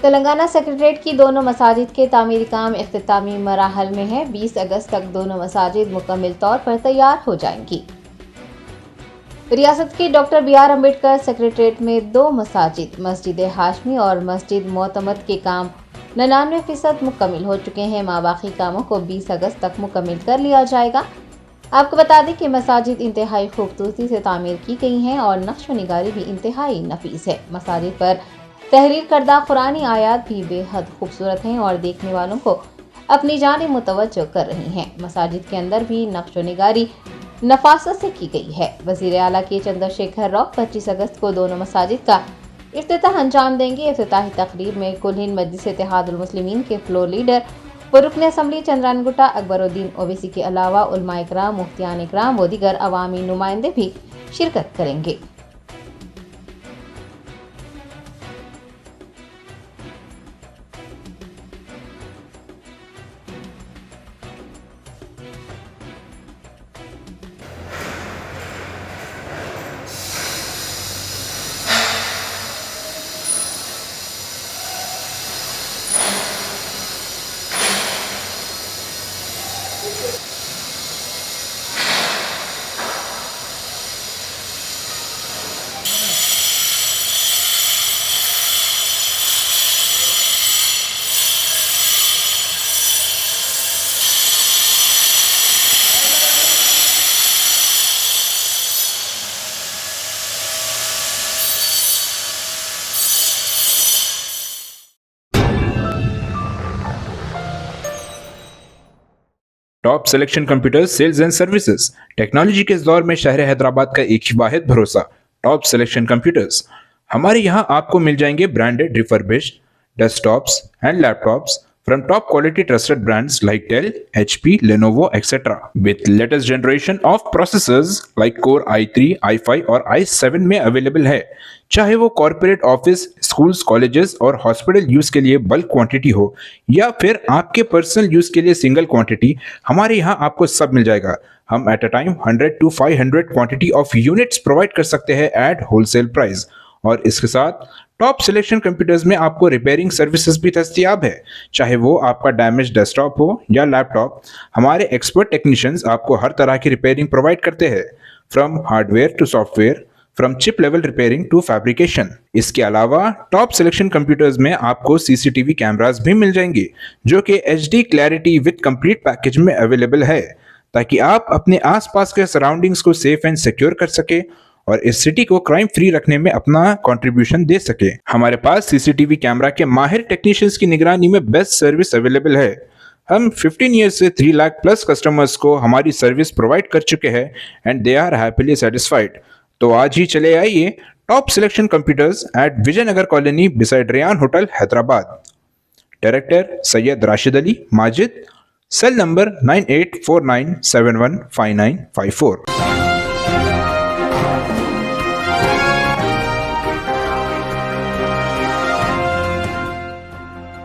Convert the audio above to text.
Telangana secretariat की दोनों मसाजिद के तामीरी काम इख्तितामी मराहल में है। 20 अगस्त तक दोनों मसाजिद मुकम्मल तौर पर तैयार हो जाएंगी। रियासत के डॉक्टर बी.आर. अम्बेडकर सेक्रेटरीट में 2 मसाजिद मस्जिद हाशमी और मस्जिद मोतमद के काम 99% मुकम्मल हो चुके हैं। बाकी कामों को 20 अगस्त तक मुकम्मल कर लिया जाएगा। आपको बता दें कि मसाजिद इंतहाई खूबसूरती से तामीर की गई हैं और नक्श व निगारी भी इंतहाई नफीस है। मसाजिद पर तहरीर करदा कुरानी आयात भी बेहद खूबसूरत हैं और देखने वालों को अपनी जानिब मुतवज्जो कर रही हैं। मसाजिद के अंदर भी नक्श व निगारी नफासत से की गई है। वज़ीर आला के चंद्रशेखर राव 25 अगस्त को दोनों मसाजिद का इफ्तिताह अंजाम देंगे। इफ्तिताही तकरीर में कुल हिंद मजलिस इत्तेहादुल मुस्लिमीन के फ्लोर लीडर व रुकन असम्बली चंद्रान गुट्टा अकबरुद्दीन ओवैसी के अलावा उलमा इकराम, मुफ्तियान इकराम व दीगर अवामी नुमाइंदे भी शिरकत करेंगे। Top selection computers sales and services. Technology के इस दौर में शहर हैदराबाद का एक ही वाहिद भरोसा टॉप सिलेक्शन कंप्यूटर्स। हमारे यहाँ आपको मिल जाएंगे branded refurbished desktops and laptops from top quality trusted brands like Dell, HP, Lenovo, etc. with latest generation of processors like Core i3, i5 और i7 में अवेलेबल है। चाहे वो कॉर्पोरेट ऑफिस, स्कूल्स, कॉलेजेस और हॉस्पिटल यूज के लिए bulk quantity हो या फिर आपके पर्सनल यूज के लिए सिंगल क्वांटिटी, हमारे यहाँ आपको सब मिल जाएगा। हम at a time 100 to 500 quantity of units provide कर सकते हैं एट होलसेल प्राइस। और इसके साथ टॉप सिलेक्शन कंप्यूटर्स में आपको रिपेयरिंग सर्विसेज भी दस्तियाब है। चाहे वो आपका डैमेज डेस्कटॉप हो या लैपटॉप, हमारे एक्सपर्ट टेक्नीशियंस आपको हर तरह की रिपेयरिंग प्रोवाइड करते हैं, from hardware to software, from chip level repairing to fabrication. इसके अलावा टॉप सिलेक्शन कंप्यूटर्स में आपको सीसीटीवी कैमरास भी मिल जाएंगे जो कि HD clarity with complete package में अवेलेबल है, ताकि आप अपने आसपास के सराउंडिंग्स को सेफ एंड सिक्योर कर सके और इस सिटी को क्राइम फ्री रखने में अपना कंट्रीब्यूशन दे सके। हमारे पास सीसीटीवी कैमरा के माहिर टेक्नीशियंस की निगरानी में बेस्ट सर्विस अवेलेबल है। हम 15 ईयर्स से 3 लाख प्लस कस्टमर्स को हमारी सर्विस प्रोवाइड कर चुके हैं and they are happily satisfied. तो आज ही चले आइए top selection computers at Vijayanagar colony beside Ryan hotel Hyderabad. Director Syed Rashid Ali Majid, cell number 9849715954।